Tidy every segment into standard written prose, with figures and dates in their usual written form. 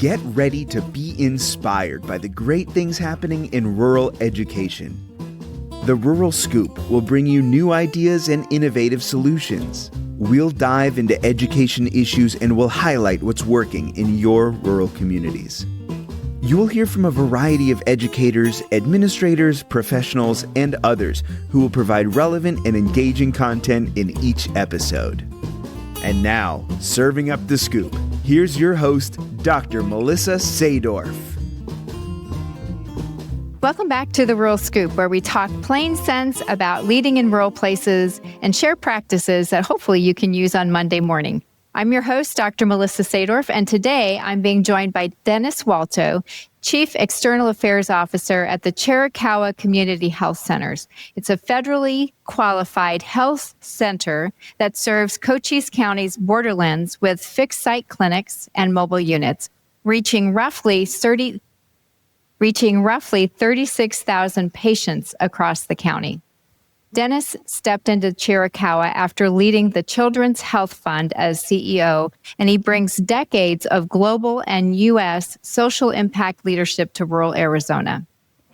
Get ready to be inspired by the great things happening in rural education. The Rural Scoop will bring you new ideas and innovative solutions. We'll dive into education issues and we'll highlight what's working in your rural communities. You'll hear from a variety of educators, administrators, professionals, and others who will provide relevant and engaging content in each episode. And now, serving up the scoop, here's your host, Dr. Melissa Sadorf. Welcome back to the Rural Scoop, where we talk plain sense about leading in rural places and share practices that hopefully you can use on Monday morning. I'm your host, Dr. Melissa Sadorf, and today I'm being joined by Dennis Walto, Chief External Affairs Officer at the Chiricahua Community Health Centers. It's a federally qualified health center that serves Cochise County's borderlands with fixed-site clinics and mobile units, reaching roughly 36,000 patients across the county. Dennis stepped into Chiricahua after leading the Children's Health Fund as CEO, and he brings decades of global and U.S. social impact leadership to rural Arizona.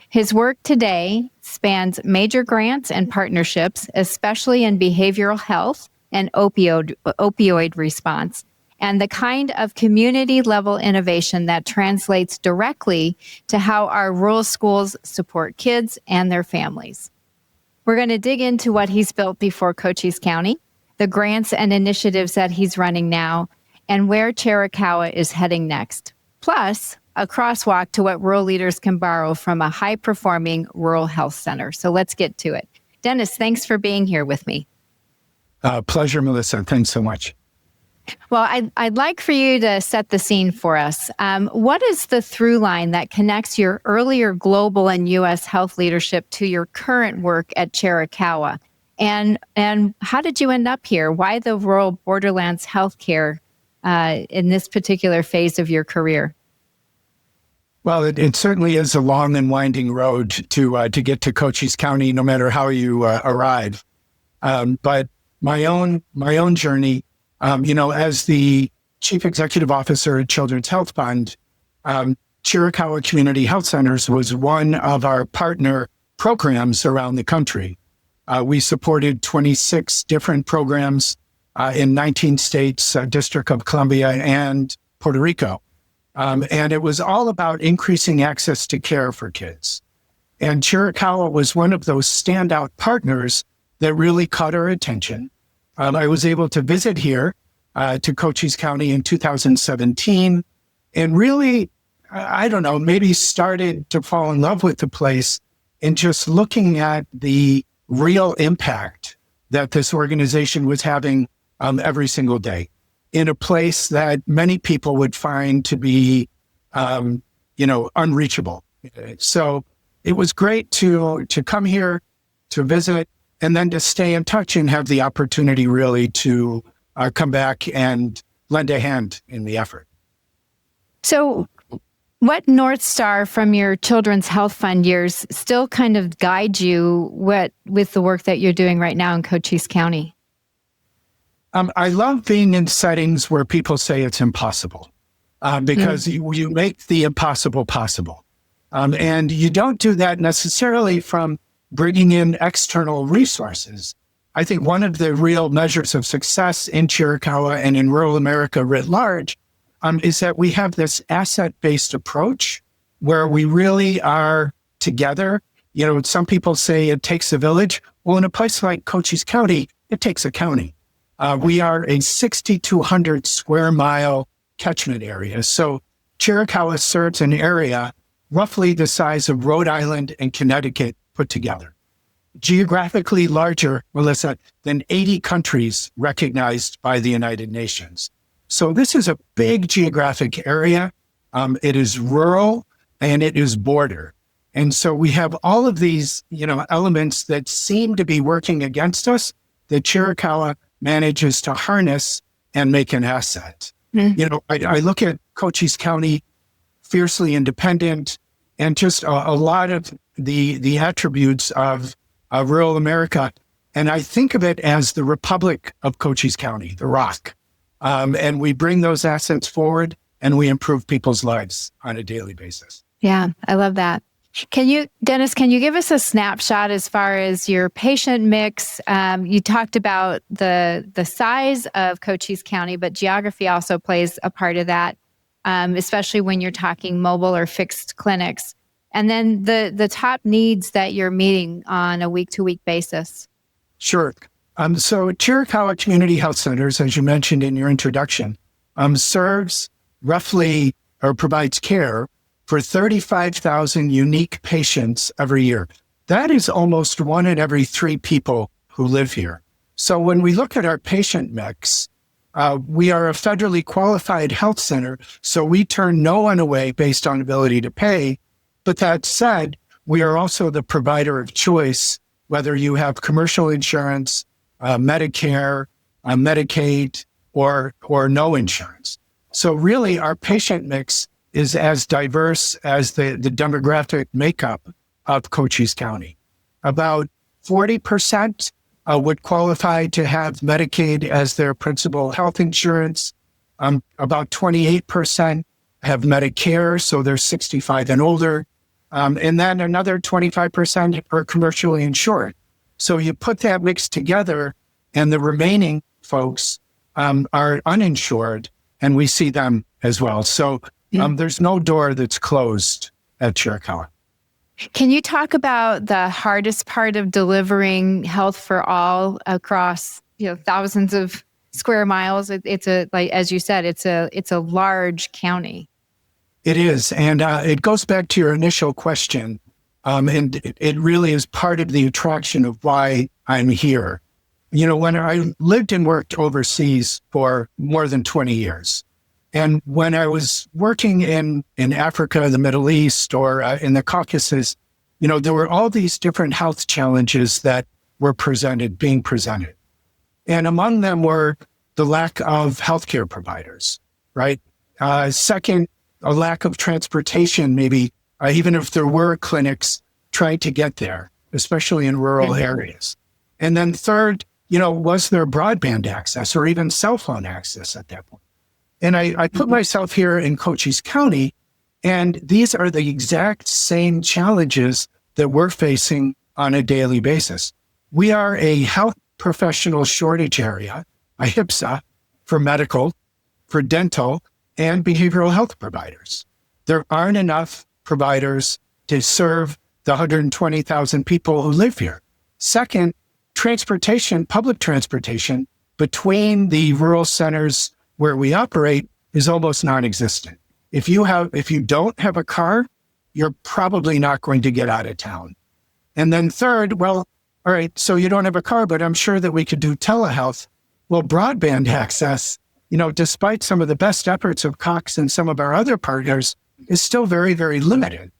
His work today spans major grants and partnerships, especially in behavioral health and opioid response, and the kind of community-level innovation that translates directly to how our rural schools support kids and their families. We're going to dig into what he's built before Cochise County, the grants and initiatives that he's running now, and where Chiricahua is heading next. Plus, a crosswalk to what rural leaders can borrow from a high-performing rural health center. So let's get to it. Dennis, thanks for being here with me. Pleasure, Melissa. Thanks so much. Well, I'd like for you to set the scene for us. What is the through line that connects your earlier global and U.S. health leadership to your current work at Chiricahua? And how did you end up here? Why the rural borderlands healthcare in this particular phase of your career? Well, it certainly is a long and winding road to get to Cochise County, no matter how you arrive. But my own journey. As the Chief Executive Officer at Children's Health Fund, Chiricahua Community Health Centers was one of our partner programs around the country. We supported 26 different programs in 19 states, District of Columbia and Puerto Rico. And it was all about increasing access to care for kids. And Chiricahua was one of those standout partners that really caught our attention. I was able to visit here to Cochise County in 2017 and really, maybe started to fall in love with the place and just looking at the real impact that this organization was having every single day in a place that many people would find to be, unreachable. So it was great to come here, to visit, and then to stay in touch and have the opportunity really to come back and lend a hand in the effort. So what North Star from your Children's Health Fund years still kind of guide you with the work that you're doing right now in Cochise County? I love being in settings where people say it's impossible because you make the impossible possible. And you don't do that necessarily from bringing in external resources. I think one of the real measures of success in Chiricahua and in rural America writ large is that we have this asset-based approach where we really are together. Some people say it takes a village. Well, in a place like Cochise County, it takes a county. We are a 6,200 square mile catchment area. So Chiricahua serves an area roughly the size of Rhode Island and Connecticut put together. Geographically larger, Melissa, than 80 countries recognized by the United Nations. So this is a big geographic area. It is rural and it is border. And so we have all of these, elements that seem to be working against us that Chiricahua manages to harness and make an asset. I look at Cochise County, fiercely independent, and just a lot of the attributes of rural America. And I think of it as the Republic of Cochise County, the ROC. And we bring those assets forward and we improve people's lives on a daily basis. Yeah, I love that. Dennis, can you give us a snapshot as far as your patient mix? You talked about the size of Cochise County, but geography also plays a part of that, especially when you're talking mobile or fixed clinics. And then the top needs that you're meeting on a week-to-week basis. Sure. So Chiricahua Community Health Centers, as you mentioned in your introduction, serves roughly or provides care for 35,000 unique patients every year. That is almost 1 in every 3 people who live here. So when we look at our patient mix, we are a federally qualified health center, so we turn no one away based on ability to pay. But that said, we are also the provider of choice, whether you have commercial insurance, Medicare, Medicaid, or no insurance. So really, our patient mix is as diverse as the demographic makeup of Cochise County. About 40% would qualify to have Medicaid as their principal health insurance. About 28% have Medicare, so they're 65 and older. And then another 25% are commercially insured. So you put that mix together, and the remaining folks are uninsured, and we see them as well. So there's no door that's closed at Chiricahua. Can you talk about the hardest part of delivering health for all across thousands of square miles? It's as you said, it's a large county. It is, and it goes back to your initial question, and it really is part of the attraction of why I'm here. When I lived and worked overseas for more than 20 years, and when I was working in Africa, the Middle East, or in the Caucasus, there were all these different health challenges that were being presented. And among them were the lack of healthcare providers, right? Second, a lack of transportation, maybe even if there were clinics trying to get there, especially in rural areas. And then third, was there broadband access or even cell phone access at that point? And I put myself here in Cochise County, and these are the exact same challenges that we're facing on a daily basis. We are a health professional shortage area, a 𝐏𝐫𝐞, for medical, for dental, and behavioral health providers. There aren't enough providers to serve the 120,000 people who live here. Second, transportation, public transportation between the rural centers where we operate is almost non-existent. If you don't have a car, you're probably not going to get out of town. And then third, well, all right, so you don't have a car, but I'm sure that we could do telehealth. Well, broadband access, despite some of the best efforts of Cox and some of our other partners, is still very, very limited.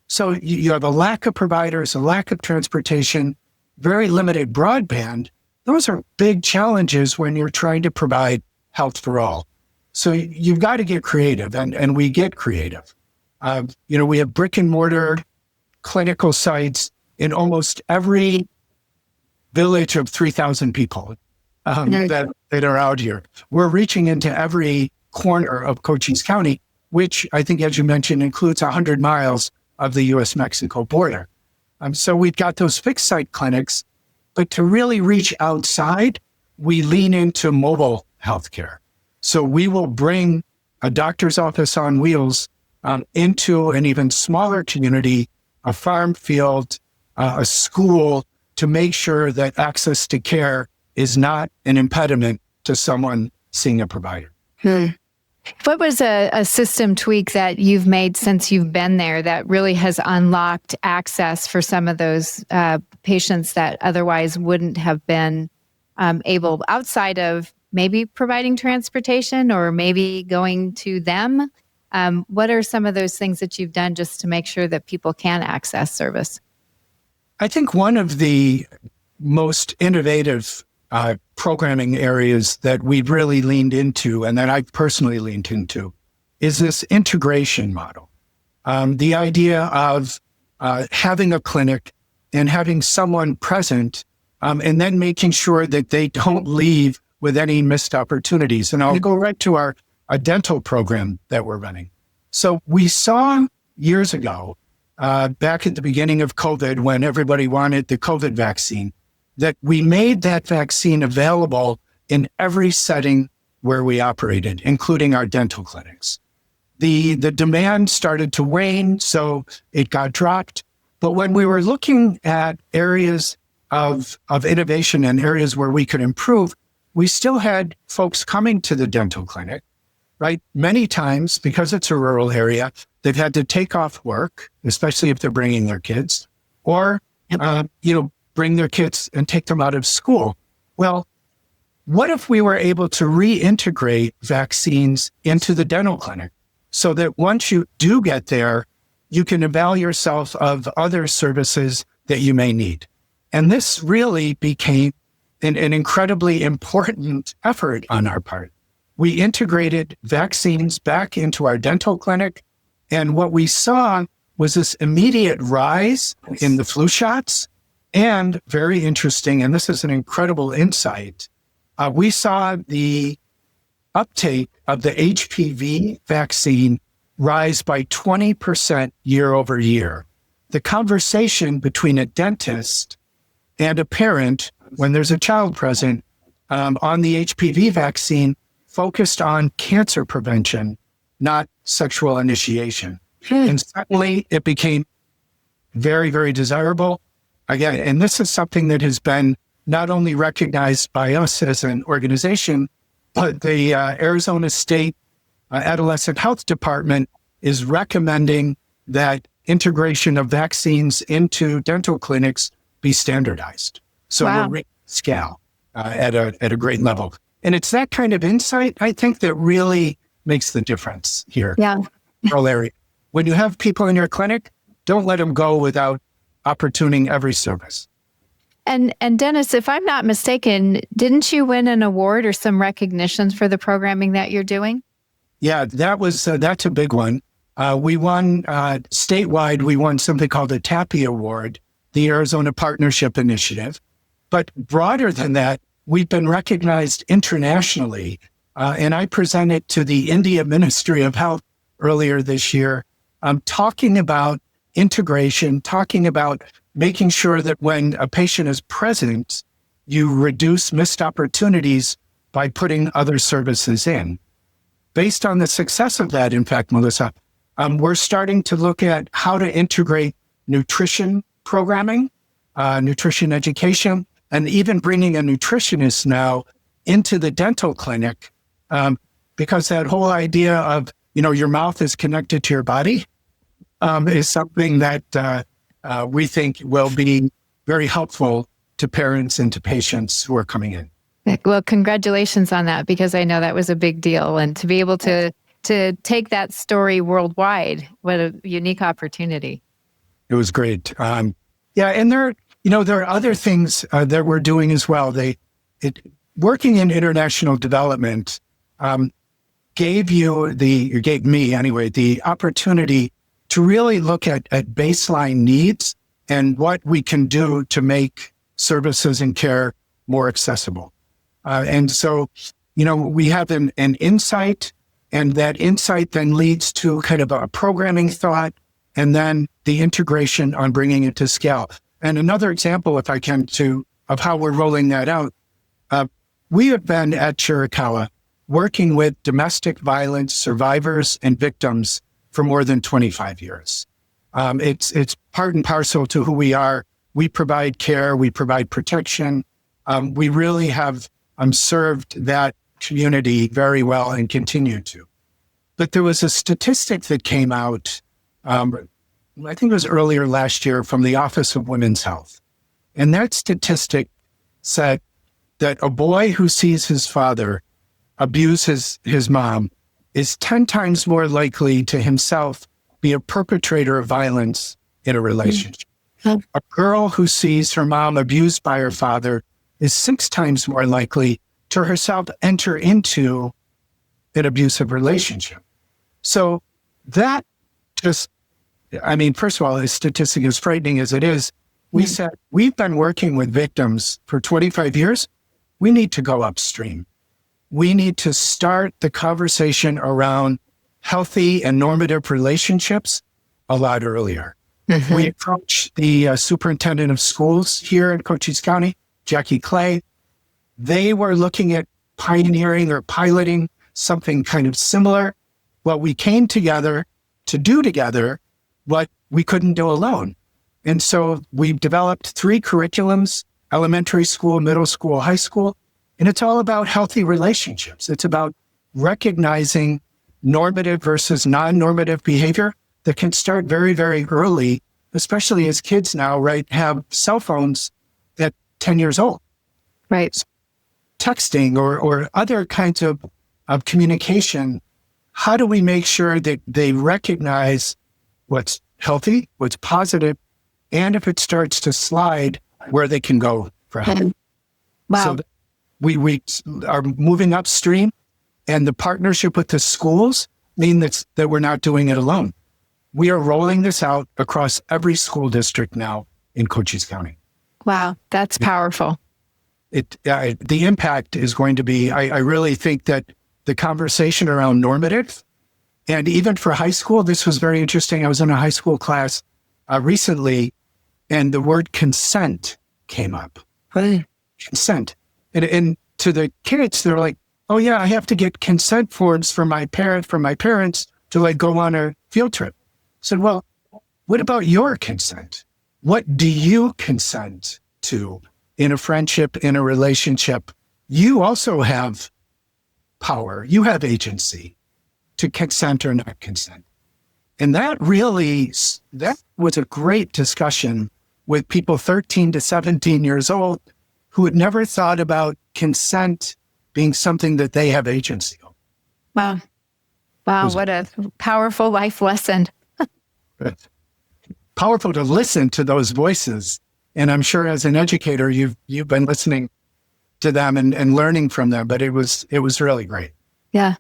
So you have a lack of providers, a lack of transportation, very limited broadband. Those are big challenges when you're trying to provide health for all. So you've got to get creative, and we get creative. We have brick and mortar clinical sites in almost every village of 3,000 people that are out here. We're reaching into every corner of Cochise County, which I think, as you mentioned, includes 100 miles of the U.S.-Mexico border. So we've got those fixed site clinics, but to really reach outside, we lean into mobile healthcare. So we will bring a doctor's office on wheels into an even smaller community, a farm field, a school, to make sure that access to care is not an impediment to someone seeing a provider. What was a system tweak that you've made since you've been there that really has unlocked access for some of those patients that otherwise wouldn't have been able, outside of maybe providing transportation or maybe going to them? What are some of those things that you've done just to make sure that people can access service? I think one of the most innovative programming areas that we've really leaned into, and that I've personally leaned into, is this integration model. The idea of having a clinic and having someone present, and then making sure that they don't leave with any missed opportunities. And I'll go right to our a dental program that we're running. So we saw years ago, back at the beginning of COVID, when everybody wanted the COVID vaccine, that we made that vaccine available in every setting where we operated, including our dental clinics. The demand started to wane, so it got dropped. But when we were looking at areas of innovation and areas where we could improve, we still had folks coming to the dental clinic, right? Many times, because it's a rural area, they've had to take off work, especially if they're bringing their kids, or, bring their kids and take them out of school. Well, what if we were able to reintegrate vaccines into the dental clinic so that once you do get there, you can avail yourself of other services that you may need? And this really became an incredibly important effort on our part. We integrated vaccines back into our dental clinic, and what we saw was this immediate rise in the flu shots, and very interesting, and this is an incredible insight, we saw the uptake of the HPV vaccine rise by 20% year over year. The conversation between a dentist and a parent, when there's a child present, on the HPV vaccine focused on cancer prevention, not sexual initiation. And suddenly it became very, very desirable. Again, and this is something that has been not only recognized by us as an organization, but the Arizona State Adolescent Health Department is recommending that integration of vaccines into dental clinics be standardized. So Wow. we're scale at a great level. And it's that kind of insight, I think, that really makes the difference here. Yeah. Rural area. When you have people in your clinic, don't let them go without opportuning every service. And Dennis, if I'm not mistaken, didn't you win an award or some recognitions for the programming that you're doing? Yeah, that's a big one. We won statewide. We won something called the TAPI Award, the Arizona Partnership Initiative. But broader than that, we've been recognized internationally. And I presented to the India Ministry of Health earlier this year, talking about integration, talking about making sure that when a patient is present, you reduce missed opportunities by putting other services in. Based on the success of that, in fact, Melissa, we're starting to look at how to integrate nutrition programming, nutrition education, and even bringing a nutritionist now into the dental clinic, because that whole idea of, your mouth is connected to your body is something that we think will be very helpful to parents and to patients who are coming in. Well, congratulations on that, because I know that was a big deal. And to be able to take that story worldwide, what a unique opportunity. It was great. And there are other things that we're doing as well. Working in international development gave me anyway, the opportunity to really look at baseline needs and what we can do to make services and care more accessible. And so, we have an insight, and that insight then leads to kind of a programming thought, and then the integration on bringing it to scale. And another example, if I can, of how we're rolling that out, we have been at Chiricahua working with domestic violence survivors and victims for more than 25 years. It's part and parcel to who we are. We provide care, we provide protection. We really have served that community very well and continue to. But there was a statistic that came out, I think it was earlier last year, from the Office of Women's Health. And that statistic said that a boy who sees his father abuse his mom is 10 times more likely to himself be a perpetrator of violence in a relationship. Mm-hmm. A girl who sees her mom abused by her father is 6 times more likely to herself enter into an abusive relationship. So that first of all, the statistic is frightening as it is. We said, we've been working with victims for 25 years. We need to go upstream. we need to start the conversation around healthy and normative relationships a lot earlier. Mm-hmm. We approached the superintendent of schools here in Cochise County, Jackie Clay. They were looking at pioneering or piloting something kind of similar. Well, we came together to do together what we couldn't do alone. And so we developed 3 curriculums, elementary school, middle school, high school, and it's all about healthy relationships. It's about recognizing normative versus non-normative behavior that can start very, very early, especially as kids now, right, have cell phones at 10 years old. Right. So texting or other kinds of communication, how do we make sure that they recognize what's healthy, what's positive, and if it starts to slide, where they can go for help? Wow. So we are moving upstream, and the partnership with the schools mean that we're not doing it alone. We are rolling this out across every school district now in Cochise County. Wow, that's powerful. The impact is going to be, I really think that the conversation around normative, and even for high school, this was very interesting. I was in a high school class recently, and the word consent came up. Right. Consent. And to the kids, they're like, oh yeah, I have to get consent forms from my parents to like go on a field trip. I said, well, what about your consent? What do you consent to in a friendship, in a relationship? You also have power. You have agency to consent or not consent. And that was a great discussion with people 13 to 17 years old who had never thought about consent being something that they have agency over. Wow. Wow, what a powerful life lesson. Powerful to listen to those voices. And I'm sure as an educator, you've been listening to them and learning from them, but it was really great. Yeah.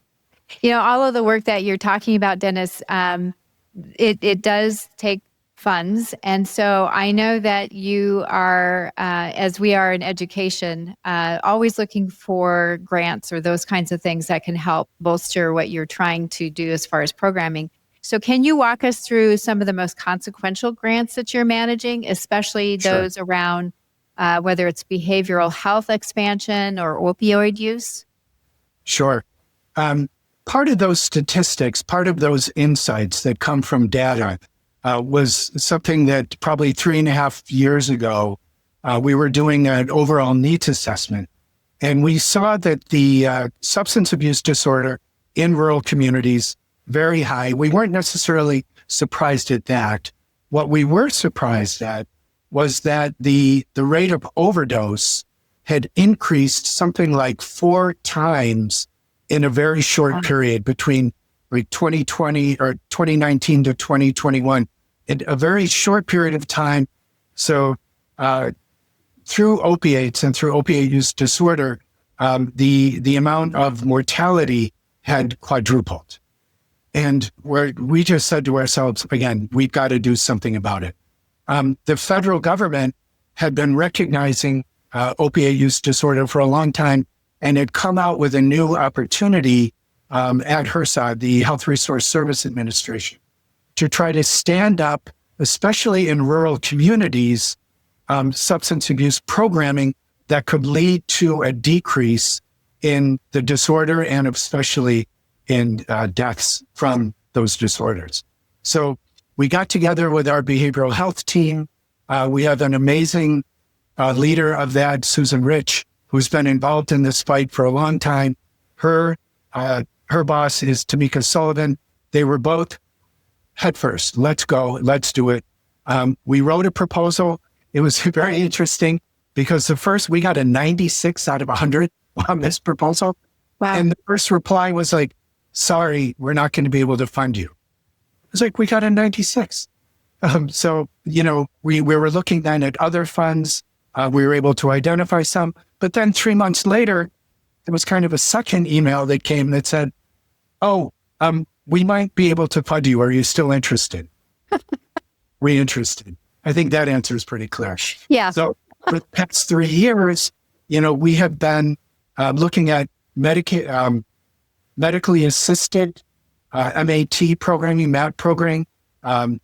All of the work that you're talking about, Dennis, it does take funds. And so I know that you are, as we are in education, always looking for grants or those kinds of things that can help bolster what you're trying to do as far as programming. So can you walk us through some of the most consequential grants that you're managing, especially those around whether it's behavioral health expansion or opioid use? Sure. Part of those statistics, part of those insights that come from data was something that probably 3.5 years ago, we were doing an overall needs assessment. And we saw that the substance abuse disorder in rural communities, very high. We weren't necessarily surprised at that. What we were surprised at was that the rate of overdose had increased something like 4 times in a very short period between like 2020 or 2019 to 2021, in a very short period of time. So through opiates and through opiate use disorder, the amount of mortality had quadrupled. And we just said to ourselves, again, we've got to do something about it. The federal government had been recognizing opiate use disorder for a long time and had come out with a new opportunity at HRSA, the Health Resource Service Administration, to try to stand up, especially in rural communities, substance abuse programming that could lead to a decrease in the disorder and especially in deaths from those disorders. So we got together with our behavioral health team. We have an amazing leader of that, Susan Rich, who's been involved in this fight for a long time. Her boss is Tamika Sullivan. They were both head first. Let's go. Let's do it. We wrote a proposal. It was very interesting because we got a 96 out of 100 on this proposal. Wow. And the first reply was like, sorry, we're not going to be able to fund you. It's like, we got a 96. So, we were looking then at other funds. We were able to identify some. But then 3 months later, there was kind of a second email that came that said, we might be able to fund you. Are you still interested? We're interested. I think that answer is pretty clear. Yeah. So for the past 3 years, we have been looking at medically assisted MAT programming, MAT programming,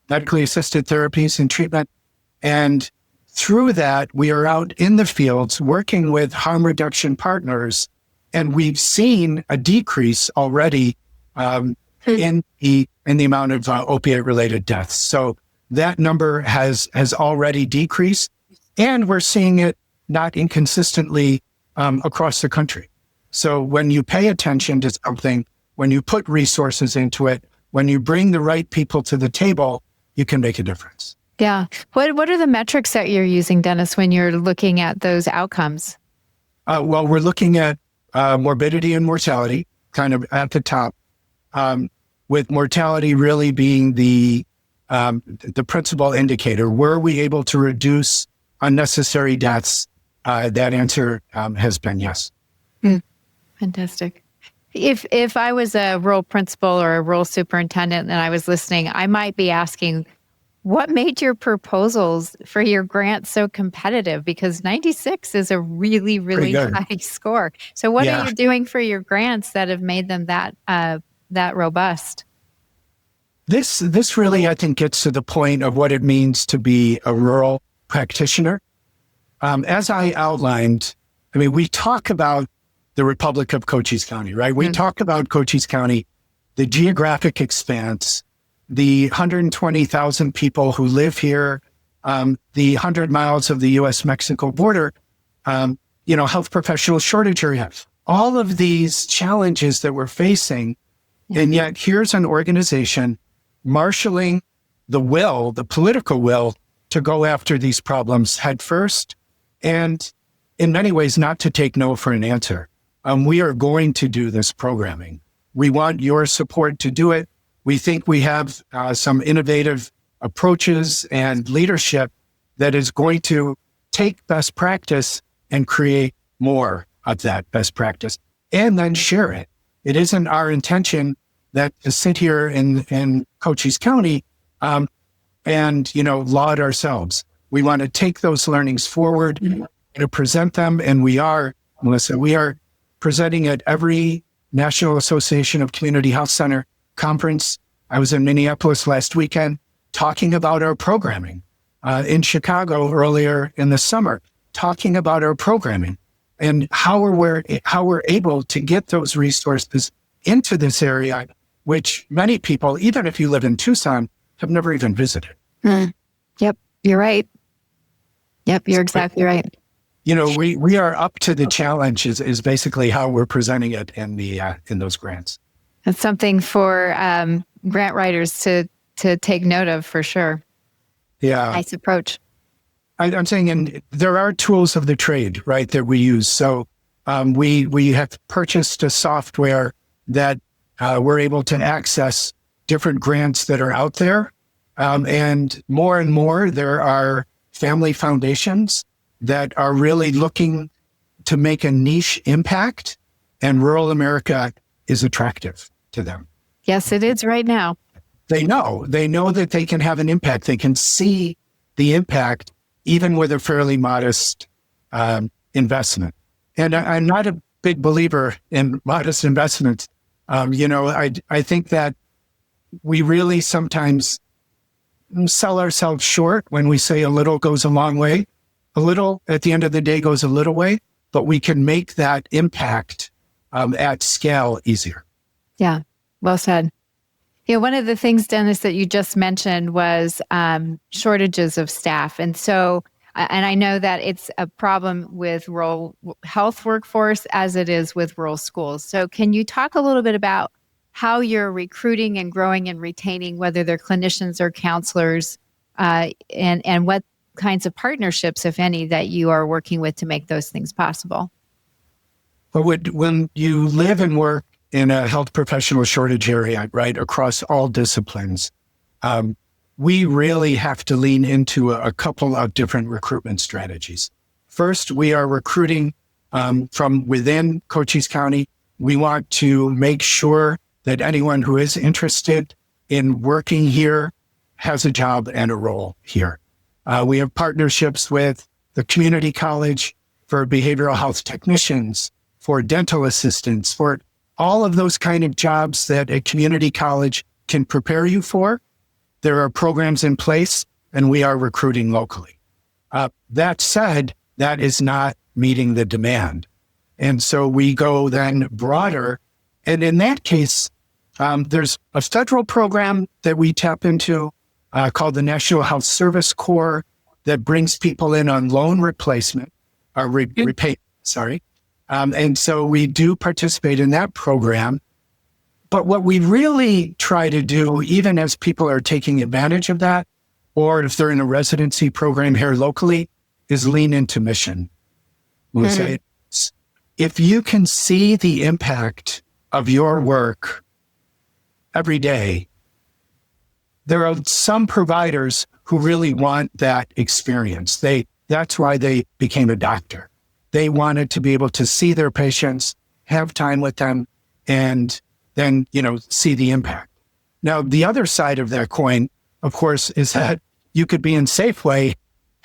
medically assisted therapies and treatment. And through that, we are out in the fields working with harm reduction partners, and we've seen a decrease already in the amount of opiate-related deaths. So that number has already decreased, and we're seeing it not inconsistently across the country. So when you pay attention to something, when you put resources into it, when you bring the right people to the table, you can make a difference. Yeah. What are the metrics that you're using, Dennis, when you're looking at those outcomes? Well, we're looking at morbidity and mortality kind of at the top, with mortality really being the principal indicator. Were we able to reduce unnecessary deaths? That answer has been yes. Fantastic. If I was a rural principal or a rural superintendent and I was listening, I might be asking, what made your proposals for your grant so competitive? Because 96 is a really, really high score. So what are you doing for your grants that have made them that robust? This really, I think, gets to the point of what it means to be a rural practitioner. As I outlined, I mean, we talk about the Republic of Cochise County, right? We talk about Cochise County, the geographic expanse, the 120,000 people who live here, the 100 miles of the U.S.-Mexico border, health professional shortage area, all of these challenges that we're facing. And yet here's an organization marshaling the political will to go after these problems head first, and in many ways not to take no for an answer. We are going to do this programming. We want your support to do it. We think we have some innovative approaches and leadership that is going to take best practice and create more of that best practice and then share it. It isn't our intention that to sit here in Cochise County and laud ourselves. We want to take those learnings forward, to present them, and we are, Melissa, we are presenting at every National Association of Community Health Center conference. I was in Minneapolis last weekend talking about our programming, in Chicago earlier in the summer, talking about our programming and how we're able to get those resources into this area, which many people, even if you live in Tucson, have never even visited. Yep, you're right. Yep, you're exactly right. We are up to the challenge is basically how we're presenting it in those grants. That's something for grant writers to take note of for sure. Yeah. Nice approach. I'm saying, and there are tools of the trade, right, that we use. So we have purchased a software that we're able to access different grants that are out there. And more, there are family foundations that are really looking to make a niche impact, and rural America is attractive to them. Yes, it is right now. They know that they can have an impact. They can see the impact even with a fairly modest investment. And I'm not a big believer in modest investments. I think that we really sometimes sell ourselves short when we say a little goes a long way. A little, at the end of the day, goes a little way, but we can make that impact at scale easier. Yeah, well said. One of the things, Dennis, that you just mentioned was shortages of staff. And so, and I know that it's a problem with rural health workforce as it is with rural schools. So can you talk a little bit about how you're recruiting and growing and retaining, whether they're clinicians or counselors, and what kinds of partnerships, if any, that you are working with to make those things possible? Well, when you live and work in a health professional shortage area, right, across all disciplines, we really have to lean into a couple of different recruitment strategies. First, we are recruiting from within Cochise County. We want to make sure that anyone who is interested in working here has a job and a role here. We have partnerships with the community college for behavioral health technicians, for dental assistants, for all of those kind of jobs that a community college can prepare you for. There are programs in place, and we are recruiting locally. That said, that is not meeting the demand. And so we go then broader. And in that case, there's a federal program that we tap into called the National Health Service Corps that brings people in on loan replacement, or repayment, sorry. And so we do participate in that program. But what we really try to do, even as people are taking advantage of that, or if they're in a residency program here locally, is lean into mission. We'll say, if you can see the impact of your work every day, there are some providers who really want that experience. That's why they became a doctor. They wanted to be able to see their patients, have time with them, and then, see the impact. Now, the other side of that coin, of course, is that you could be in Safeway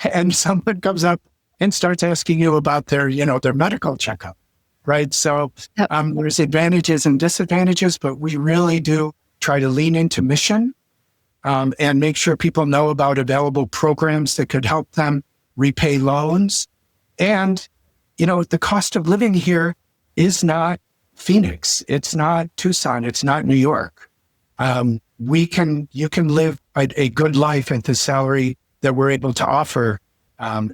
and someone comes up and starts asking you about their medical checkup, right? So there's advantages and disadvantages, but we really do try to lean into mission and make sure people know about available programs that could help them repay loans. And, the cost of living here is not Phoenix. It's not Tucson. It's not New York. You can live a good life at the salary that we're able to offer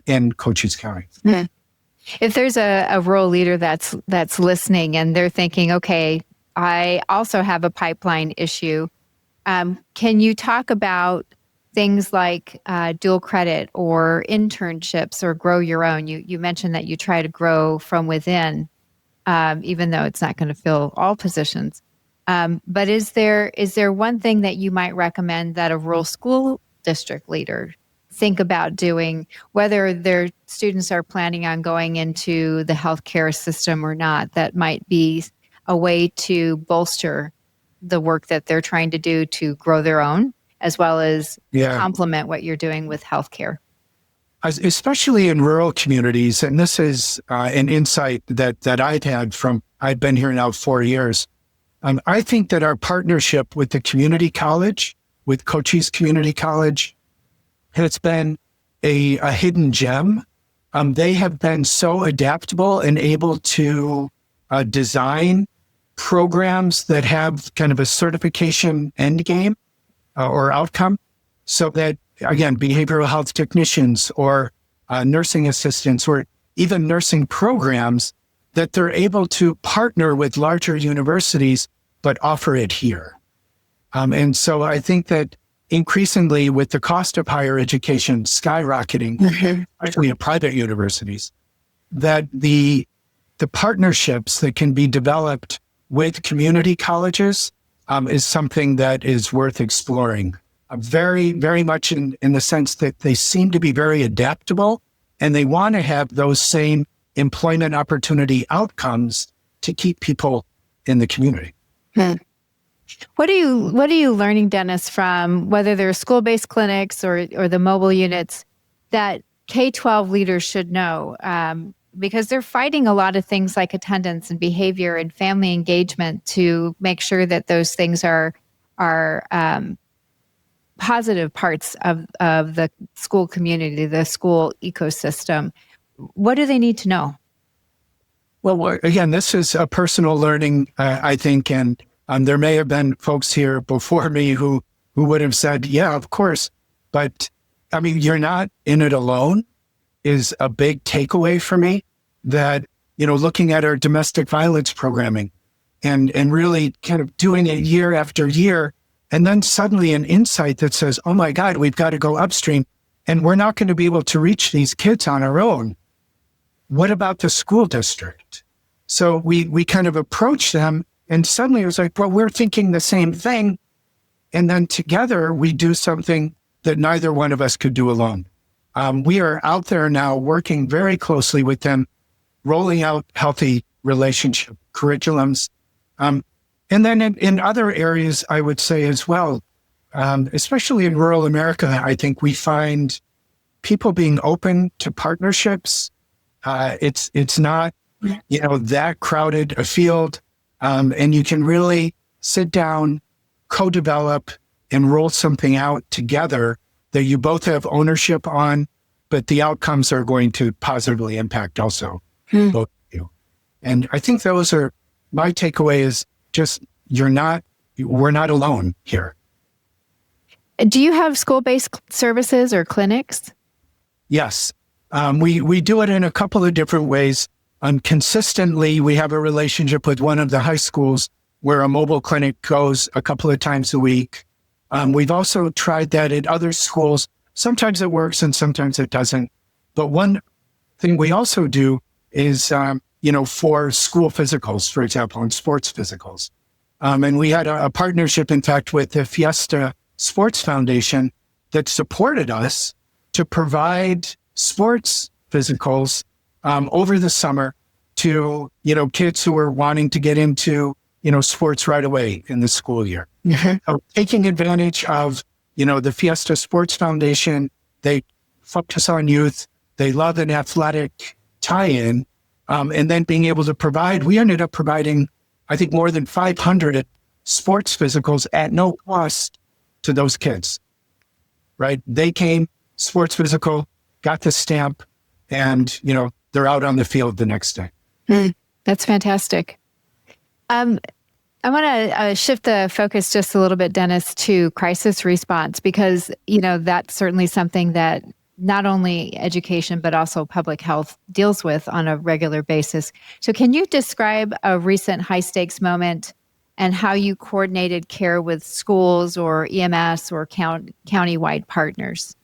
in Cochise County. Mm-hmm. If there's a rural leader that's listening and they're thinking, okay, I also have a pipeline issue, can you talk about things like dual credit or internships or grow your own? You mentioned that you try to grow from within, even though it's not going to fill all positions. But is there one thing that you might recommend that a rural school district leader think about doing, whether their students are planning on going into the healthcare system or not, that might be a way to bolster the work that they're trying to do to grow their own, as well as complement what you're doing with healthcare? Especially in rural communities, and this is an insight that I've been here now 4 years. I think that our partnership with the community college, with Cochise Community College, has been a hidden gem. They have been so adaptable and able to design programs that have kind of a certification end game or outcome, so that, again, behavioral health technicians or nursing assistants or even nursing programs, that they're able to partner with larger universities, but offer it here. And so I think that increasingly, with the cost of higher education skyrocketing, especially in private universities, that the partnerships that can be developed with community colleges is something that is worth exploring. Very, very much in the sense that they seem to be very adaptable, and they want to have those same employment opportunity outcomes to keep people in the community. What are you learning, Dennis, from whether they're school-based clinics or the mobile units that K-12 leaders should know? Because they're fighting a lot of things like attendance and behavior and family engagement to make sure that those things are positive parts of the school community, the school ecosystem. What do they need to know? Well, again, this is a personal learning, I think, and there may have been folks here before me who would have said, yeah, of course. But I mean, you're not in it alone is a big takeaway for me, that, looking at our domestic violence programming and really kind of doing it year after year, and then suddenly an insight that says, oh my God, we've got to go upstream and we're not going to be able to reach these kids on our own. What about the school district? So we kind of approach them, and suddenly it was like, well, we're thinking the same thing. And then together we do something that neither one of us could do alone. We are out there now working very closely with them, rolling out healthy relationship curriculums. And then in other areas, I would say as well, especially in rural America, I think we find people being open to partnerships. It's not that crowded a field, and you can really sit down, co-develop, and roll something out together that you both have ownership on, but the outcomes are going to positively impact also both of you. And I think those are, my takeaway is just, we're not alone here. Do you have school-based services or clinics? Yes. We do it in a couple of different ways. Consistently, we have a relationship with one of the high schools where a mobile clinic goes a couple of times a week. We've also tried that at other schools. Sometimes it works and sometimes it doesn't. But one thing we also do is, for school physicals, for example, and sports physicals. And we had a partnership, in fact, with the Fiesta Sports Foundation that supported us to provide sports physicals over the summer to, kids who were wanting to get into, sports right away in the school year. Taking advantage of, the Fiesta Sports Foundation, they focus on youth, they love an athletic tie-in, and then being able to provide, we ended up providing, I think, more than 500 sports physicals at no cost to those kids, right? They came, sports physical, got the stamp, and, they're out on the field the next day. That's fantastic. I want to shift the focus just a little bit, Dennis, to crisis response, because, that's certainly something that not only education, but also public health deals with on a regular basis. So can you describe a recent high stakes moment and how you coordinated care with schools or EMS or county-wide partners?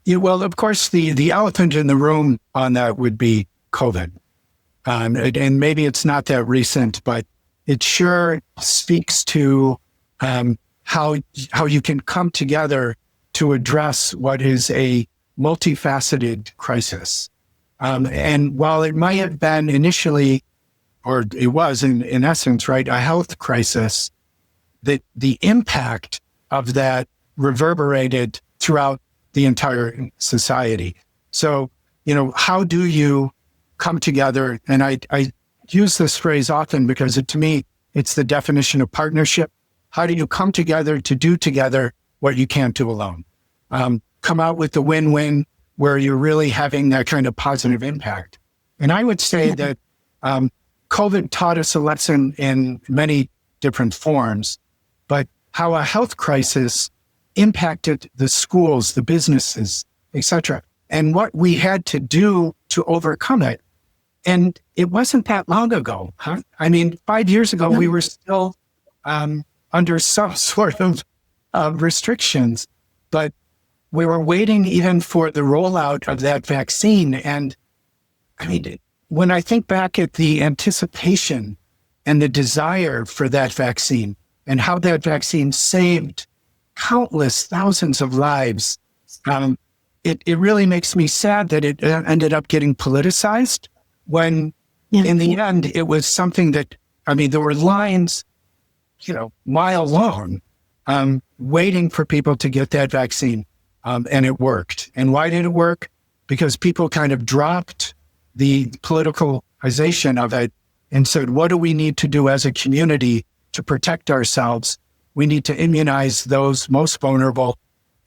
Yeah, well, of course, the elephant in the room on that would be COVID. And maybe it's not that recent, but it sure speaks to how you can come together to address what is a multifaceted crisis. And while it might have been initially, or it was in essence, right, a health crisis, that the impact of that reverberated throughout the entire society. So, how do you come together? And I use this phrase often because to me, it's the definition of partnership. How do you come together to do together what you can't do alone? Come out with the win-win where you're really having that kind of positive impact. And I would say that COVID taught us a lesson in many different forms, but how a health crisis impacted the schools, the businesses, etc., and what we had to do to overcome it. And it wasn't that long ago. Huh? I mean, 5 years ago, we were still under some sort of restrictions, but we were waiting even for the rollout of that vaccine. And I mean, when I think back at the anticipation and the desire for that vaccine and how that vaccine saved countless thousands of lives, it really makes me sad that it ended up getting politicized when in the end, it was something that, there were lines, mile long, waiting for people to get that vaccine. And it worked. And why did it work? Because people kind of dropped the politicalization of it and said, what do we need to do as a community to protect ourselves? We need to immunize those most vulnerable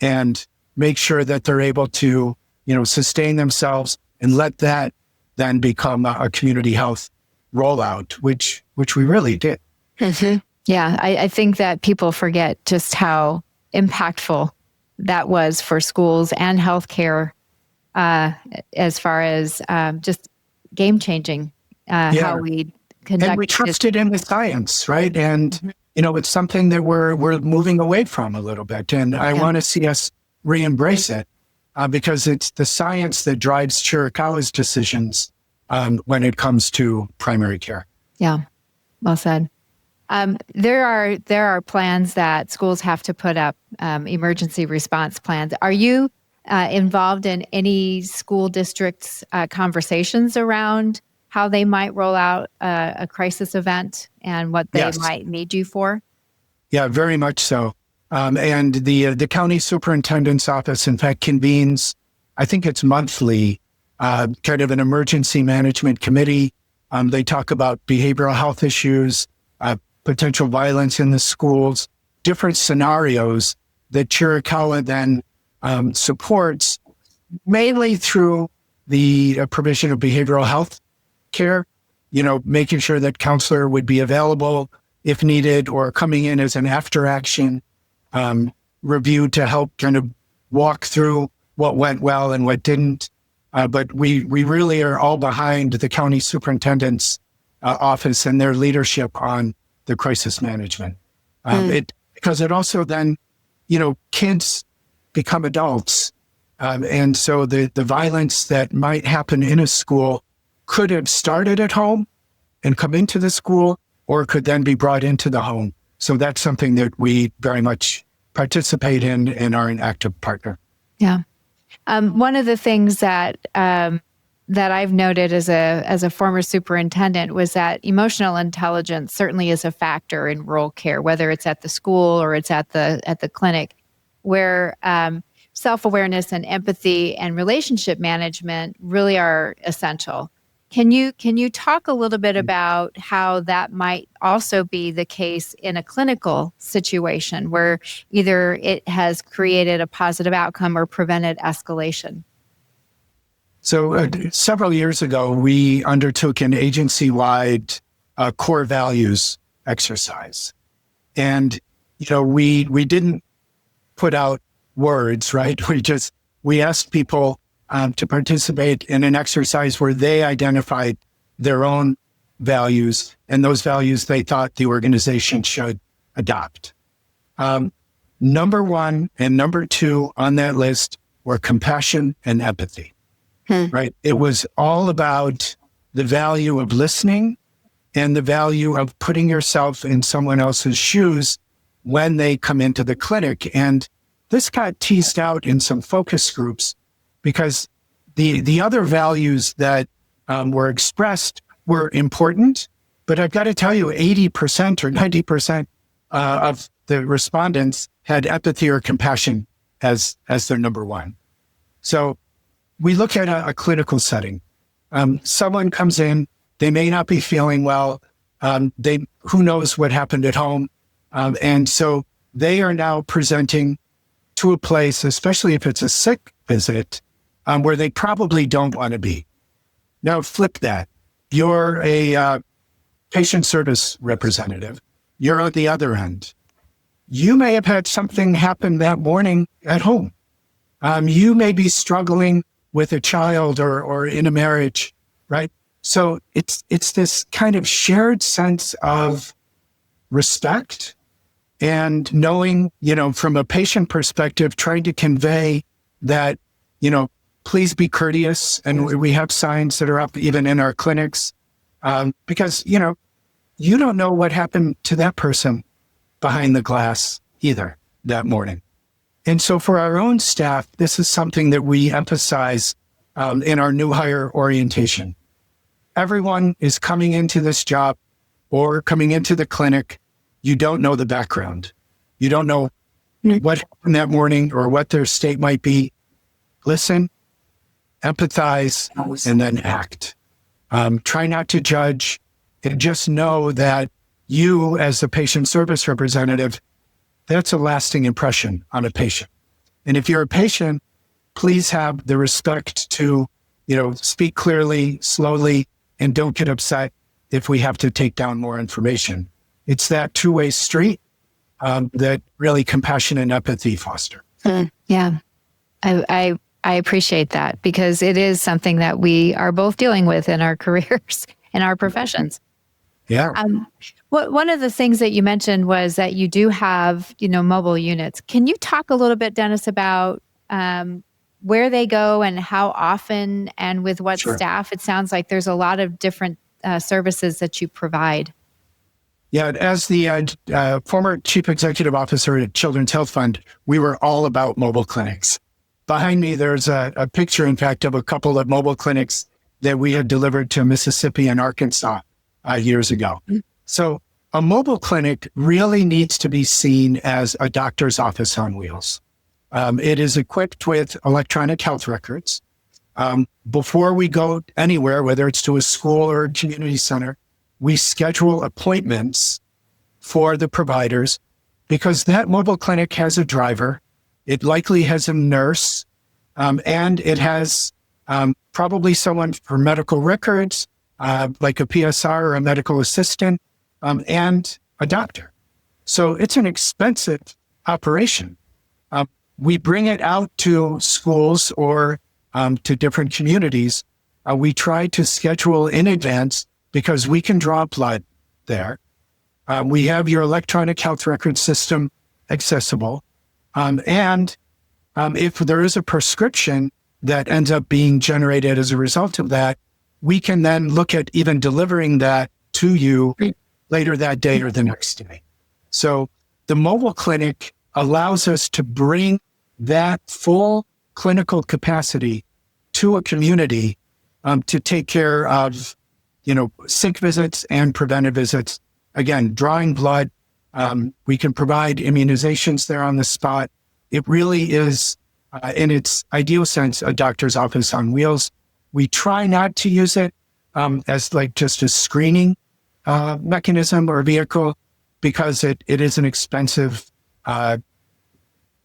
and make sure that they're able to, sustain themselves, and let that then become a community health rollout, which we really did. Mm-hmm. Yeah, I think that people forget just how impactful that was for schools and healthcare, as far as just game-changing how we conduct. And we trusted in the science, right? And it's something that we're moving away from a little bit. And I want to see us re-embrace it because it's the science that drives Chiricahua's decisions when it comes to primary care. Yeah, well said. There are plans that schools have to put up, emergency response plans. Are you involved in any school districts' conversations around how they might roll out a crisis event and what they might need you for? Yeah, very much so. And the county superintendent's office, in fact, convenes, I think it's monthly, kind of an emergency management committee. They talk about behavioral health issues, potential violence in the schools, different scenarios that Chiricahua then supports, mainly through the provision of behavioral health care, making sure that counselor would be available if needed, or coming in as an after action review to help kind of walk through what went well and what didn't. But we really are all behind the county superintendent's office and their leadership on the crisis management. Because it also then, kids become adults. And so the violence that might happen in a school could have started at home and come into the school, or could then be brought into the home. So that's something that we very much participate in and are an active partner. Yeah. One of the things that I've noted as a former superintendent was that emotional intelligence certainly is a factor in rural care, whether it's at the school or it's at the clinic, where self-awareness and empathy and relationship management really are essential. Can you talk a little bit about how that might also be the case in a clinical situation where either it has created a positive outcome or prevented escalation? So several years ago, we undertook an agency-wide core values exercise. And, we didn't put out words, right? We asked people to participate in an exercise where they identified their own values and those values they thought the organization should adopt. Number one and number two on that list were compassion and empathy, right? It was all about the value of listening and the value of putting yourself in someone else's shoes when they come into the clinic. And this got teased out in some focus groups, because the other values that were expressed were important, but I've got to tell you, 80% or 90% of the respondents had empathy or compassion as their number one. So we look at a clinical setting. Someone comes in, they may not be feeling well. Who knows what happened at home. And so they are now presenting to a place, especially if it's a sick visit, where they probably don't want to be. Now flip that. You're a patient service representative. You're on the other end. You may have had something happen that morning at home. You may be struggling with a child or in a marriage, right? So it's this kind of shared sense of respect and knowing, from a patient perspective, trying to convey that, please be courteous. And we have signs that are up even in our clinics, because, you don't know what happened to that person behind the glass either that morning. And so for our own staff, this is something that we emphasize in our new hire orientation. Everyone is coming into this job or coming into the clinic. You don't know the background. You don't know what happened that morning or what their state might be. Listen, empathize, and then act. Try not to judge, and just know that you, as a patient service representative, that's a lasting impression on a patient. And if you're a patient, please have the respect to, speak clearly, slowly, and don't get upset if we have to take down more information. It's that two-way street that really compassion and empathy foster. Yeah, I appreciate that, because it is something that we are both dealing with in our careers, in our professions. Yeah. One of the things that you mentioned was that you do have, mobile units. Can you talk a little bit, Dennis, about where they go and how often and with what staff? It sounds like there's a lot of different services that you provide. Yeah, as the former chief executive officer at Children's Health Fund, we were all about mobile clinics. Behind me, there's a picture, in fact, of a couple of mobile clinics that we had delivered to Mississippi and Arkansas years ago. So a mobile clinic really needs to be seen as a doctor's office on wheels. It is equipped with electronic health records. Before we go anywhere, whether it's to a school or a community center, we schedule appointments for the providers because that mobile clinic has a driver. It likely has a nurse, and it has probably someone for medical records, like a PSR or a medical assistant, and a doctor. So it's an expensive operation. We bring it out to schools or to different communities. We try to schedule in advance because we can draw blood there. We have your electronic health record system accessible. And if there is a prescription that ends up being generated as a result of that, we can then look at even delivering that to you later that day or the next day. So the mobile clinic allows us to bring that full clinical capacity to a community to take care of, sick visits and preventive visits. Again, drawing blood, we can provide immunizations there on the spot. It really is, in its ideal sense, a doctor's office on wheels. We try not to use it as like just a screening mechanism or vehicle because it is an expensive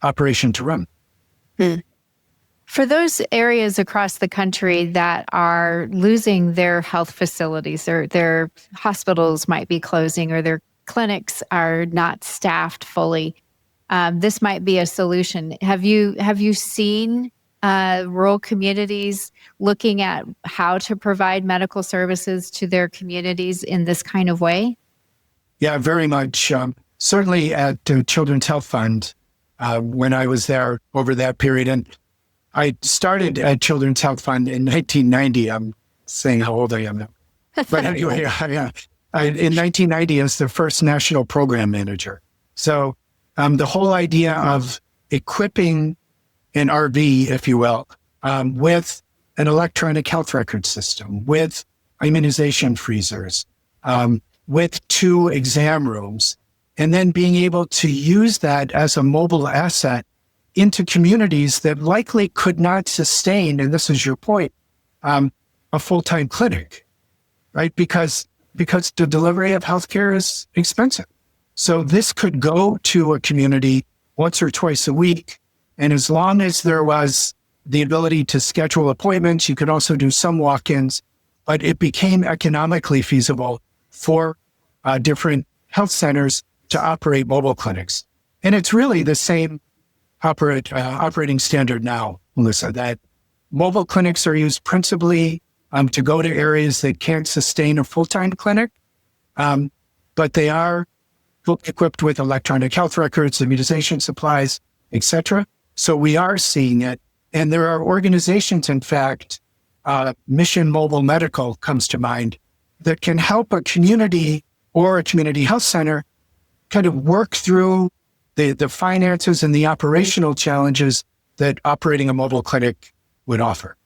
operation to run. For those areas across the country that are losing their health facilities, or their hospitals might be closing, or their clinics are not staffed fully, this might be a solution. Have you seen rural communities looking at how to provide medical services to their communities in this kind of way? Yeah, very much. Certainly at Children's Health Fund, when I was there over that period. And I started at Children's Health Fund in 1990. I'm saying how old I am now. But anyway, in 1990, I was the first national program manager. So the whole idea of equipping an RV, if you will, with an electronic health record system, with immunization freezers, with 2 exam rooms, and then being able to use that as a mobile asset into communities that likely could not sustain, and this is your point, a full-time clinic, right? Because the delivery of healthcare is expensive. So this could go to a community once or twice a week. And as long as there was the ability to schedule appointments, you could also do some walk-ins, but it became economically feasible for different health centers to operate mobile clinics. And it's really the same operating standard now, Melissa, that mobile clinics are used principally to go to areas that can't sustain a full-time clinic, but they are equipped with electronic health records, immunization supplies, etc. So we are seeing it. And there are organizations, in fact, Mission Mobile Medical comes to mind, that can help a community or a community health center kind of work through the finances and the operational challenges that operating a mobile clinic would offer.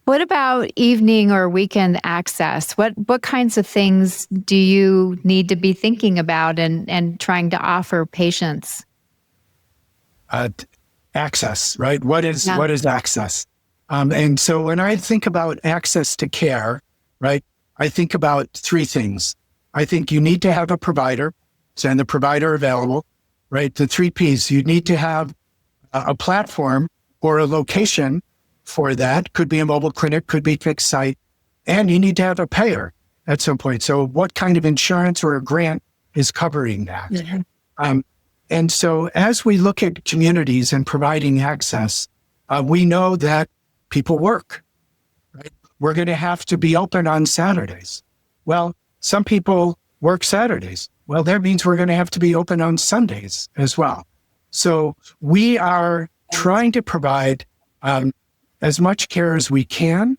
What about evening or weekend access? What kinds of things do you need to be thinking about and trying to offer patients? Access, right? What is access? And so when I think about access to care, right, I think about 3 things. I think you need to have a provider, and the provider available, right? The 3 Ps. You need to have a platform or a location for that. Could be a mobile clinic, could be fixed site, and you need to have a payer at some point. So what kind of insurance or a grant is covering that? Mm-hmm. And so as we look at communities and providing access, we know that people work, right? We're going to have to be open on Saturdays. Well, some people work Saturdays. Well, that means we're going to have to be open on Sundays as well. So we are trying to provide as much care as we can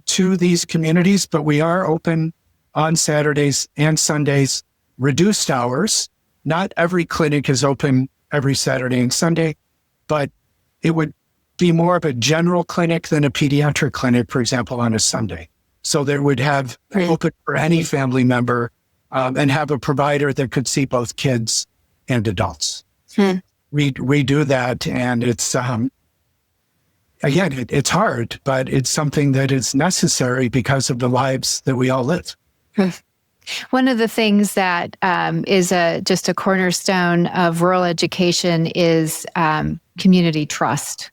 to these communities, but we are open on Saturdays and Sundays, reduced hours. Not every clinic is open every Saturday and Sunday, but it would be more of a general clinic than a pediatric clinic, for example, on a Sunday. So they would have open for any family member and have a provider that could see both kids and adults. We do that, and it's again, it's hard, but it's something that is necessary because of the lives that we all live. One of the things that is just a cornerstone of rural education is community trust.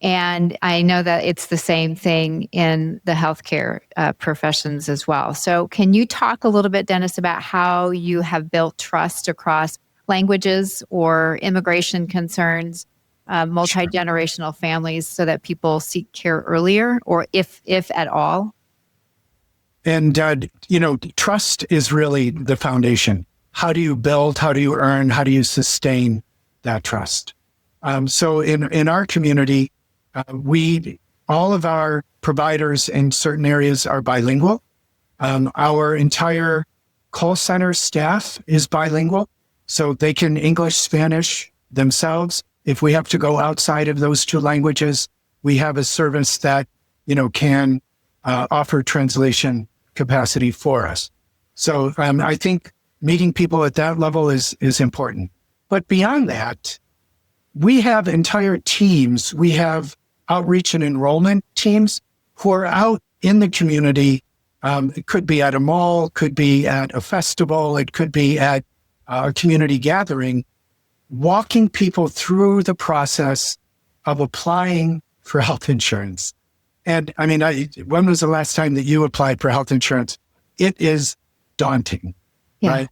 And I know that it's the same thing in the healthcare professions as well. So can you talk a little bit, Dennis, about how you have built trust across languages or immigration concerns, multi-generational families, so that people seek care earlier, or if at all? And, trust is really the foundation. How do you build, how do you earn, how do you sustain that trust? So in our community, all of our providers in certain areas are bilingual. Our entire call center staff is bilingual, so they can English, Spanish themselves. If we have to go outside of those two languages, we have a service that, can offer translation capacity for us. So I think meeting people at that level is important. But beyond that, we have entire teams. We have outreach and enrollment teams who are out in the community. It could be at a mall, could be at a festival, it could be at a community gathering, walking people through the process of applying for health insurance. And when was the last time that you applied for health insurance? It is daunting, right?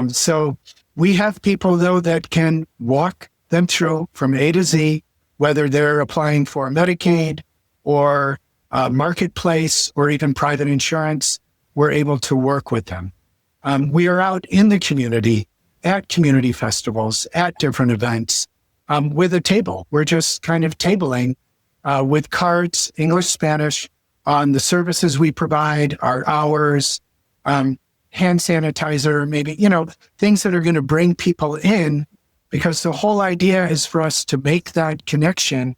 So we have people, though, that can walk them through from A to Z, whether they're applying for Medicaid or Marketplace or even private insurance. We're able to work with them. We are out in the community at community festivals, at different events, with a table. We're just kind of tabling with cards, English, Spanish, on the services we provide, our hours, hand sanitizer, maybe, things that are going to bring people in, because the whole idea is for us to make that connection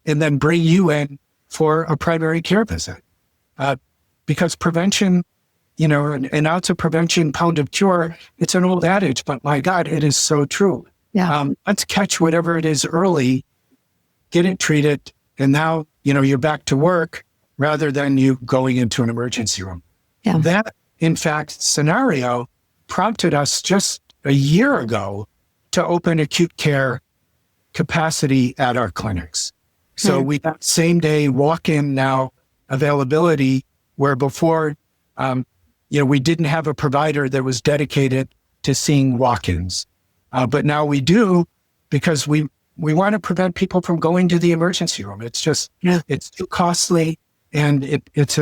and then bring you in for a primary care visit. Because prevention, an ounce of prevention, pound of cure, it's an old adage, but my God, it is so true. Yeah. Let's catch whatever it is early, get it treated, and now, you're back to work rather than you going into an emergency room. Yeah. That, in fact, scenario prompted us just a year ago to open acute care capacity at our clinics. So we got same day walk-in now availability, where before, we didn't have a provider that was dedicated to seeing walk-ins. But now we do, because we want to prevent people from going to the emergency room. It's just, it's too costly, and it's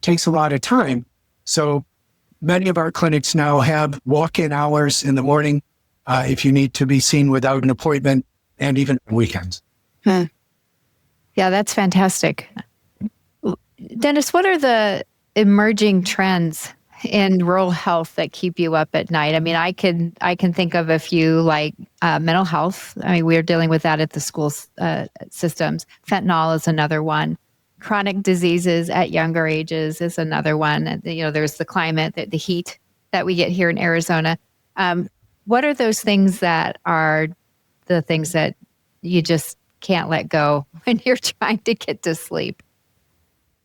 takes a lot of time. So many of our clinics now have walk-in hours in the morning, if you need to be seen without an appointment, and even on weekends. Yeah, that's fantastic. Dennis, what are the emerging trends in rural health that keep you up at night? I can think of a few, like mental health. We're dealing with that at the school systems. Fentanyl is another one. Chronic diseases at younger ages is another one. And, there's the climate, the heat that we get here in Arizona. What are those things that are the things that you just can't let go when you're trying to get to sleep?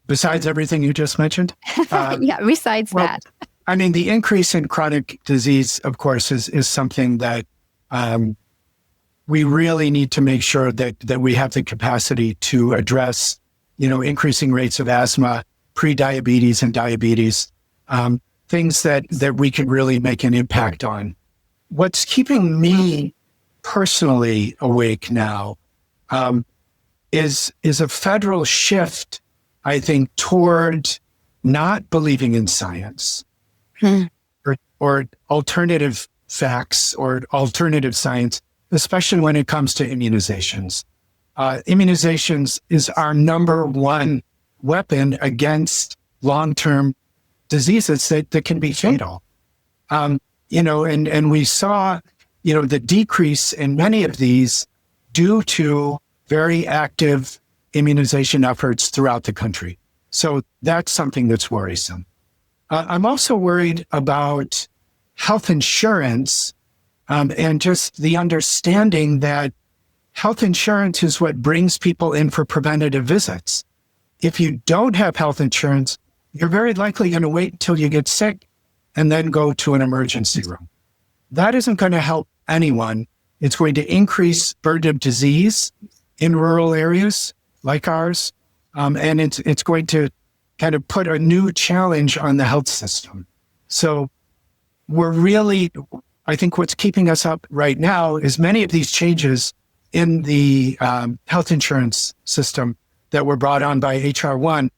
Besides everything you just mentioned? Besides that. The increase in chronic disease, of course, is something that we really need to make sure that we have the capacity to address, increasing rates of asthma, pre-diabetes and diabetes, things that we can really make an impact on. What's keeping me personally awake now is a federal shift, I think, toward not believing in science or alternative facts or alternative science, especially when it comes to immunizations. Immunizations is our number one weapon against long-term diseases that can be fatal. And we saw, the decrease in many of these due to very active immunization efforts throughout the country. So that's something that's worrisome. I'm also worried about health insurance and just the understanding that health insurance is what brings people in for preventative visits. If you don't have health insurance, you're very likely going to wait until you get sick and then go to an emergency room. That isn't going to help anyone. It's going to increase burden of disease in rural areas like ours. And it's going to kind of put a new challenge on the health system. So we're really, I think what's keeping us up right now is many of these changes in the health insurance system that were brought on by H.R. 1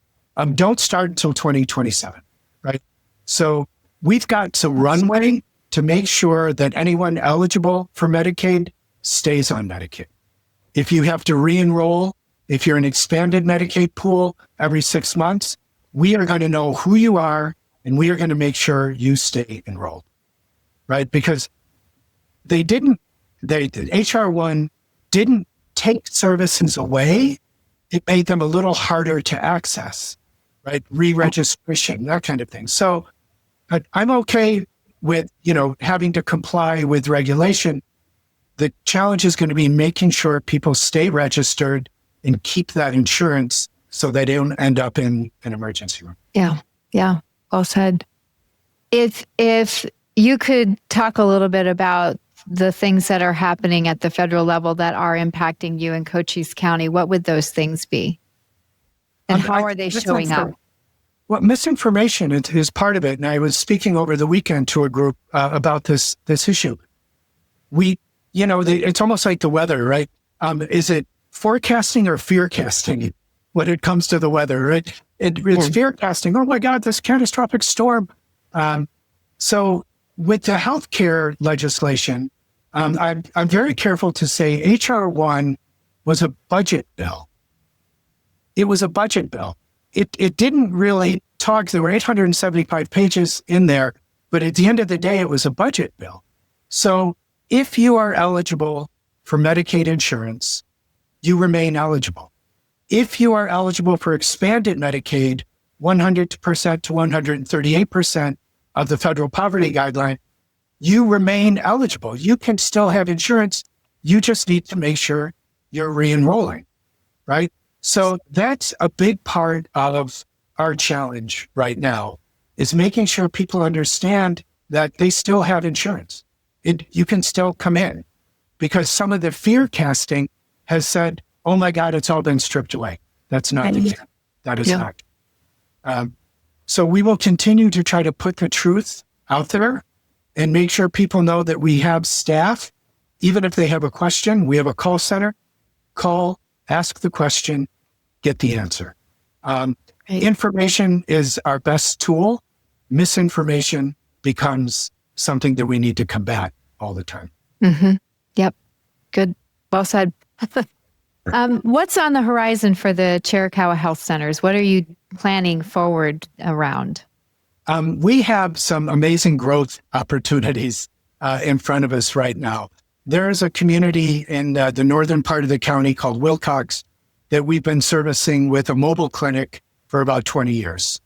don't start until 2027, right? So we've got some runway to make sure that anyone eligible for Medicaid stays on Medicaid. If you have to re-enroll, if you're an expanded Medicaid pool every 6 months, we are going to know who you are and we are going to make sure you stay enrolled, right? Because H.R. 1 didn't take services away. It made them a little harder to access, right? Re-registration, that kind of thing. So I'm okay with, having to comply with regulation. The challenge is going to be making sure people stay registered and keep that insurance so they don't end up in an emergency room. Yeah. Well said. If you could talk a little bit about the things that are happening at the federal level that are impacting you in Cochise County, what would those things be? And how are they showing up? Well, misinformation is part of it. And I was speaking over the weekend to a group about this issue. It's almost like the weather, right? Is it forecasting or fearcasting when it comes to the weather, right? It's fearcasting. Oh my God, this catastrophic storm. So with the healthcare legislation, I'm very careful to say H.R. 1 was a budget bill. It was a budget bill. It didn't really talk. There were 875 pages in there, but at the end of the day, it was a budget bill. So if you are eligible for Medicaid insurance, you remain eligible. If you are eligible for expanded Medicaid, 100% to 138% of the federal poverty guideline, you remain eligible. You can still have insurance. You just need to make sure you're re-enrolling, right? So that's a big part of our challenge right now, is making sure people understand that they still have insurance. You can still come in, because some of the fear casting has said, oh my God, it's all been stripped away. That's not the case. That is not. So we will continue to try to put the truth out there and make sure people know that we have staff. Even if they have a question, we have a call center. Call, ask the question, get the answer. Information is our best tool. Misinformation becomes something that we need to combat all the time. Mm-hmm. Yep. Good. Well said. What's on the horizon for the Chiricahua Health Centers? What are you planning forward around? We have some amazing growth opportunities in front of us right now. There is a community in the northern part of the county called Wilcox that we've been servicing with a mobile clinic for about 20 years.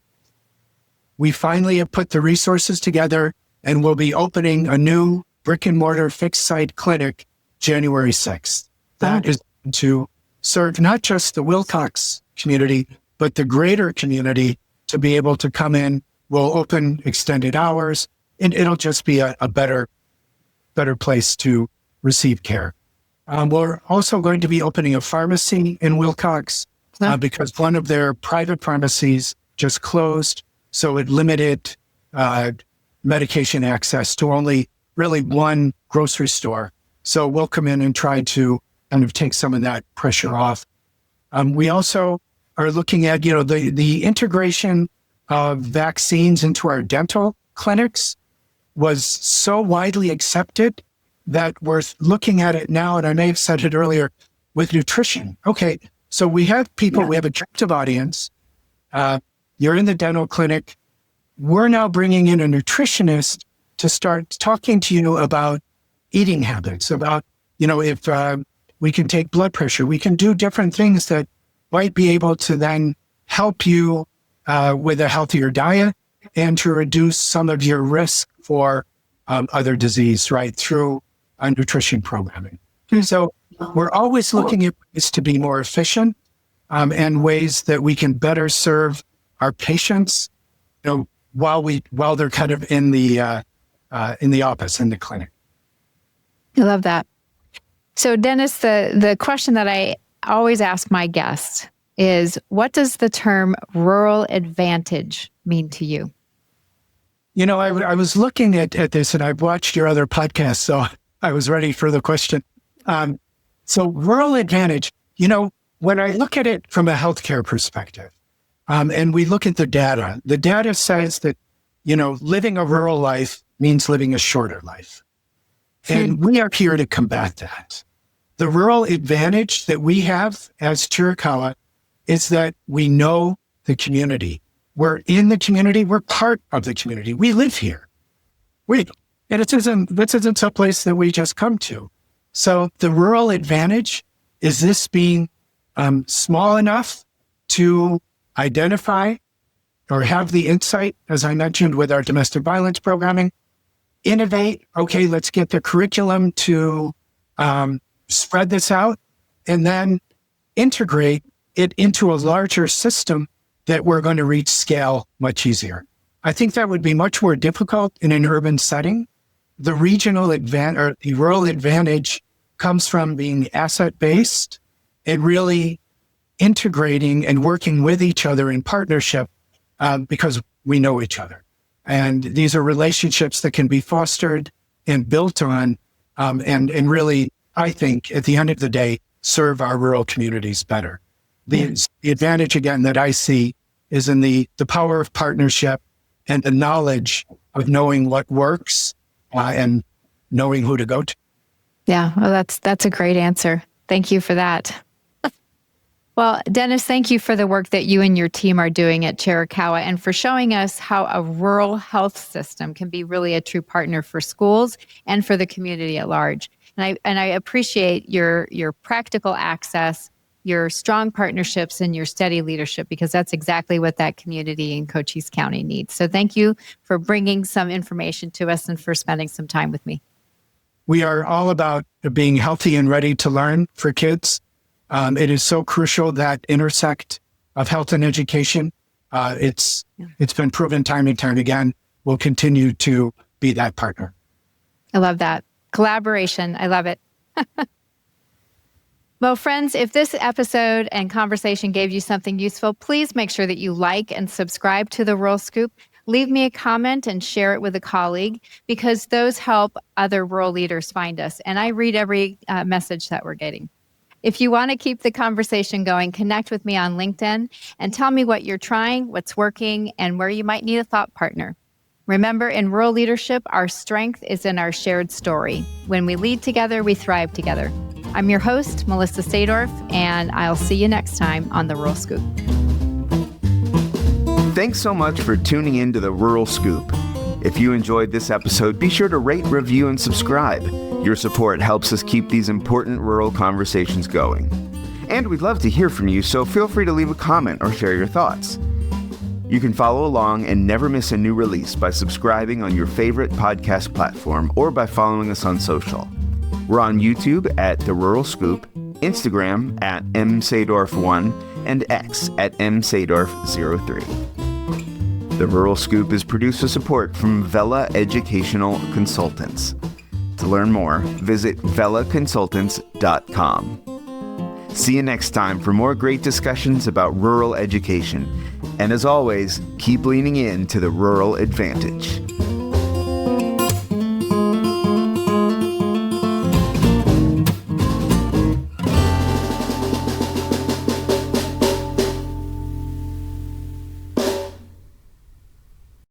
We finally have put the resources together and will be opening a new brick and mortar fixed site clinic January 6th. That is to serve not just the Wilcox community, but the greater community to be able to come in. We'll open extended hours, and it'll just be a better place to receive care. We're also going to be opening a pharmacy in Wilcox because one of their private pharmacies just closed. So it limited medication access to only really one grocery store. So we'll come in and try to kind of take some of that pressure off. We also are looking at, the integration of vaccines into our dental clinics was so widely accepted that we're looking at it now, and I may have said it earlier, with nutrition. Okay, so we have people, we have a captive audience. You're in the dental clinic. We're now bringing in a nutritionist to start talking to you about eating habits, about, if we can take blood pressure, we can do different things that might be able to then help you with a healthier diet and to reduce some of your risk for other disease, right, through nutrition programming. So we're always looking at ways to be more efficient and ways that we can better serve our patients, while they're kind of in the office, in the clinic. I love that. So Dennis, the question that I always ask my guests is, what does the term rural advantage mean to you? I was looking at this, and I've watched your other podcasts, so I was ready for the question. So rural advantage, when I look at it from a healthcare perspective, and we look at the data says that, living a rural life means living a shorter life. And we are here to combat that. The rural advantage that we have as Chiricahua is that we know the community. We're in the community. We're part of the community. We live here. And this isn't some place that we just come to. So the rural advantage is this being small enough to identify or have the insight, as I mentioned, with our domestic violence programming, innovate. Okay, let's get the curriculum to spread this out, and then integrate it into a larger system that we're going to reach scale much easier. I think that would be much more difficult in an urban setting. The regional advantage or the rural advantage comes from being asset-based and really integrating and working with each other in partnership because we know each other. And these are relationships that can be fostered and built on and really, I think, at the end of the day, serve our rural communities better. The advantage, again, that I see is in the power of partnership and the knowledge of knowing what works and knowing who to go to. Yeah, well, that's a great answer. Thank you for that. Well, Dennis, thank you for the work that you and your team are doing at Chiricahua and for showing us how a rural health system can be really a true partner for schools and for the community at large. And I appreciate your practical access, your strong partnerships, and your steady leadership, because that's exactly what that community in Cochise County needs. So thank you for bringing some information to us and for spending some time with me. We are all about being healthy and ready to learn for kids. It is so crucial, that intersect of health and education. It's been proven time and time again. We'll continue to be that partner. I love that. Collaboration. I love it. Well, friends, if this episode and conversation gave you something useful, please make sure that you like and subscribe to The Rural Scoop. Leave me a comment and share it with a colleague, because those help other rural leaders find us. And I read every message that we're getting. If you want to keep the conversation going, connect with me on LinkedIn and tell me what you're trying, what's working, and where you might need a thought partner. Remember, in rural leadership, our strength is in our shared story. When we lead together, we thrive together. I'm your host, Melissa Sadorf, and I'll see you next time on The Rural Scoop. Thanks so much for tuning in to The Rural Scoop. If you enjoyed this episode, be sure to rate, review, and subscribe. Your support helps us keep these important rural conversations going. And we'd love to hear from you, so feel free to leave a comment or share your thoughts. You can follow along and never miss a new release by subscribing on your favorite podcast platform or by following us on social. We're on YouTube at The Rural Scoop, Instagram at msadorf1, and X at msadorf03. The Rural Scoop is produced with support from Vela Educational Consultants. To learn more, visit velaconsultants.com. See you next time for more great discussions about rural education. And as always, keep leaning in to the rural advantage.